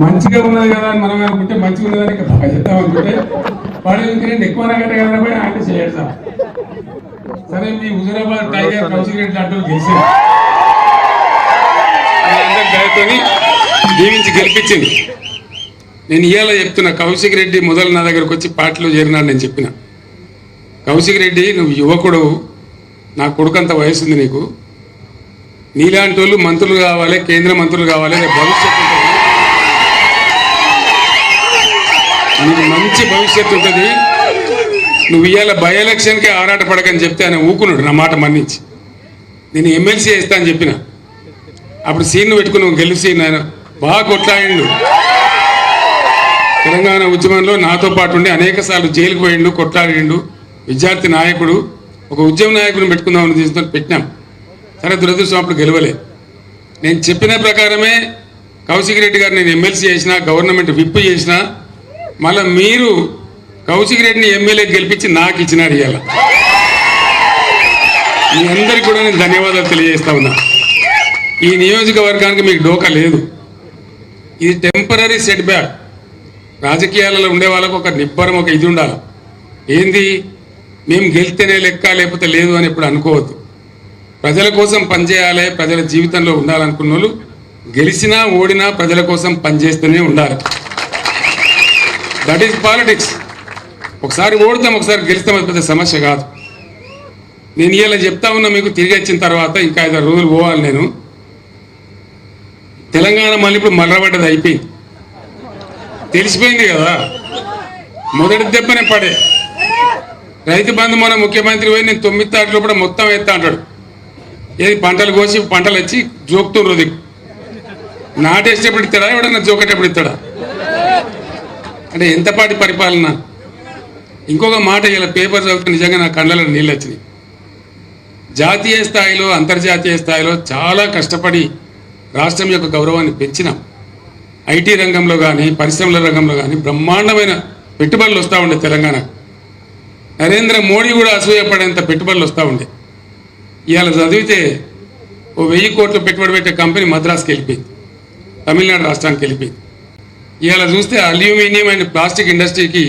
మంచిగా ఉన్నది కదా అని మనం అనుకుంటే మంచిగా ఉన్నదని ఇంకా బాగా చెప్తాం అనుకుంటే వాడు ఇంకేంటి ఎక్కువ నగట్టే కదా పోయి ఆయన చేయడం. సరే మీ హుజూరాబాద్ టైగర్ కౌశిక్ రెడ్డి లాంటి గెలిచింది, దయతోని దీవించి గెలిపించింది. నేను ఇవాళ చెప్తున్నా, కౌశిక్ రెడ్డి మొదలు నా దగ్గరకు వచ్చి పార్టీలో చేరినాడు. నేను చెప్పిన, కౌశిక్ రెడ్డి నువ్వు యువకుడు, నా కొడుకంత వయసు ఉంది నీకు, నీలాంటి వాళ్ళు మంత్రులు కావాలి, కేంద్ర మంత్రులు కావాలి, భవిష్యత్తు ఉంటుంది, నీకు మంచి భవిష్యత్తు ఉంటుంది, నువ్వు ఇవాళ బై ఎలక్షన్కే ఆరాట పడకని చెప్తే ఆయన ఊకున్నాడు, నా మాట మన్నించి. నేను ఎమ్మెల్సీ చేస్తా అని చెప్పిన. అప్పుడు సీన్ను పెట్టుకుని నువ్వు గెలిచి ఆయన బాగా కొట్లాడిండు. తెలంగాణ ఉద్యమంలో నాతో పాటు ఉండి అనేక సార్లు జైలుకు పోయిండు, కొట్లాడిండు. విద్యార్థి నాయకుడు, ఒక ఉద్యమ నాయకుడిని పెట్టుకుందామని తీసుకొని పెట్టినాం. సరే దురదృష్టం అప్పుడు గెలవలే. నేను చెప్పిన ప్రకారమే కౌశిక్ రెడ్డి గారు నేను ఎమ్మెల్సీ చేసిన, గవర్నమెంట్ విప్ చేసిన, మళ్ళీ మీరు కౌశిక్ రెడ్డిని ఎమ్మెల్యే గెలిపించి నాకు ఇచ్చినారు. ఇవాళ మీ అందరికీ కూడా నేను ధన్యవాదాలు తెలియజేస్తా ఉన్నా. ఈ నియోజకవర్గానికి మీకు డోకా లేదు, ఇది టెంపరీ సెట్ బ్యాక్. రాజకీయాలలో ఉండే వాళ్ళకు ఒక నిబ్బరం, ఒక ఇది ఉండాలి. ఏంది, మేము గెలిస్తేనే లెక్క లేకపోతే లేదు అని ఎప్పుడు అనుకోవద్దు. ప్రజల కోసం పనిచేయాలి, ప్రజల జీవితంలో ఉండాలనుకున్న వాళ్ళు గెలిచినా ఓడినా ప్రజల కోసం పనిచేస్తూనే ఉండాలి. That is politics. ఒకసారి ఓడతాం, ఒకసారి గెలుస్తాం, అది పెద్ద సమస్య కాదు. నేను ఇలా చెప్తా ఉన్నా మీకు, తిరిగి వచ్చిన తర్వాత ఇంకా 5 రోజులు పోవాలి. నేను తెలంగాణ మళ్ళీ ఇప్పుడు మర్రబడ్డది అయిపోయింది, తెలిసిపోయింది కదా. మొదటి దెబ్బనే పడే రైతు బంధు మన ముఖ్యమంత్రి పోయి నేను 9 తారీఖులో కూడా మొత్తం ఎత్తా అంటాడు. ఏది పంటలు కోసి పంటలు వచ్చి జోకుతుండ్రు, దిక్కు నాటేసేటప్పుడు ఇస్తాడా, ఎవడన్నా జోకేటప్పుడు ఇస్తాడా? అంటే ఎంతపాటి పరిపాలన. ఇంకొక మాట, ఇలా పేపర్ చదివితే నిజంగా నా కళ్ళలో నీళ్ళు వచ్చినాయి. జాతీయ స్థాయిలో అంతర్జాతీయ స్థాయిలో చాలా కష్టపడి రాష్ట్రం యొక్క గౌరవాన్ని పెంచినాం. ఐటీ రంగంలో కానీ పరిశ్రమల రంగంలో కానీ బ్రహ్మాండమైన పెట్టుబడులు వస్తూ ఉండే తెలంగాణ. నరేంద్ర మోడీ కూడా అసూయపడేంత పెట్టుబడులు వస్తూ ఉండే. ఇవాళ చదివితే ఓ 1000 కోట్లు పెట్టుబడి పెట్టే కంపెనీ మద్రాసుకి వెళ్ళిపోయింది, తమిళనాడు రాష్ట్రానికి వెళ్ళిపోయింది. ఇవాళ చూస్తే అల్యూమినియం అండ్ ప్లాస్టిక్ ఇండస్ట్రీకి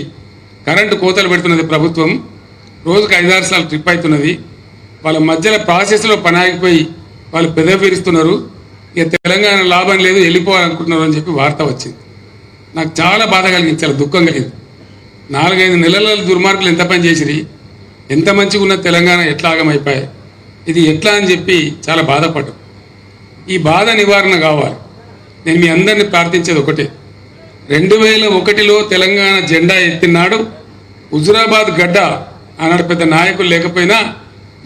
కరెంటు కోతలు పెడుతున్నది ప్రభుత్వం. రోజుకు 5-6 సార్లు ట్రిప్ అవుతున్నది. వాళ్ళ మధ్యలో ప్రాసెస్లో పని ఆగిపోయి వాళ్ళు పెదవిరుస్తున్నారు. ఇక తెలంగాణ లాభం లేదు, వెళ్ళిపోవాలనుకుంటున్నారు అని చెప్పి వార్త వచ్చింది. నాకు చాలా బాధ కలిగింది, చాలా దుఃఖం కలిగింది. 4-5 నెలల దుర్మార్గులు ఎంత పని చేసిరి, ఎంత మంచిగా ఉన్న తెలంగాణ ఎట్లా ఆగమైపోయాయి, ఇది ఎట్లా అని చెప్పి చాలా బాధపడ్డాం. ఈ బాధ నివారణ కావాలి. నేను మీ అందరినీ ప్రార్థించేది ఒకటే, 2001లో తెలంగాణ జెండా ఎత్తినాడు హుజూరాబాద్ గడ్డ. ఆనాడు పెద్ద నాయకులు లేకపోయినా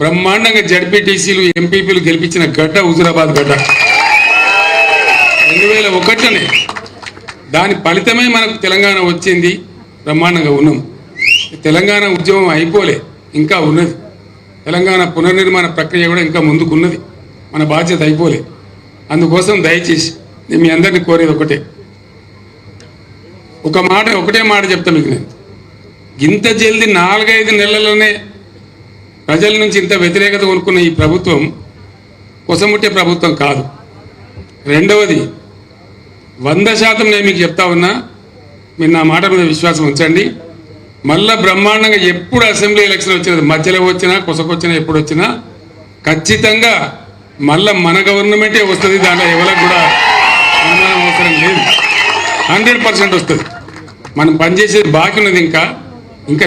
బ్రహ్మాండంగా జడ్పీటీసీలు ఎంపీపీలు గెలిపించిన గడ్డ హుజూరాబాద్ గడ్డ 2001లోనే. దాని ఫలితమే మనకు తెలంగాణ వచ్చింది, బ్రహ్మాండంగా ఉన్నాం. తెలంగాణ ఉద్యమం అయిపోలే, ఇంకా ఉన్నది. తెలంగాణ పునర్నిర్మాణ ప్రక్రియ కూడా ఇంకా ముందుకున్నది, మన బాధ్యత అయిపోలే. అందుకోసం దయచేసి నేను మీ అందరినీ కోరేది ఒకటే, ఒకటే మాట చెప్తా మీకు. నేను ఇంత జల్దీ 4-5 నెలల్లోనే ప్రజల నుంచి ఇంత వ్యతిరేకత కొనుక్కున్న ఈ ప్రభుత్వం కొసముట్టే ప్రభుత్వం కాదు. రెండవది, 100% నేను మీకు చెప్తా ఉన్నా, మీరు నా మాట మీద విశ్వాసం ఉంచండి. మళ్ళా బ్రహ్మాండంగా ఎప్పుడు అసెంబ్లీ ఎలక్షన్ వచ్చినది, మధ్యలో వచ్చినా కొసకొచ్చినా ఎప్పుడు వచ్చినా ఖచ్చితంగా మళ్ళా మన గవర్నమెంటే వస్తుంది. దాంట్లో ఎవరికి కూడా అనుమానం అవసరం లేదు, 100% వస్తుంది. మనం పనిచేసేది బాకీ ఉన్నది, ఇంకా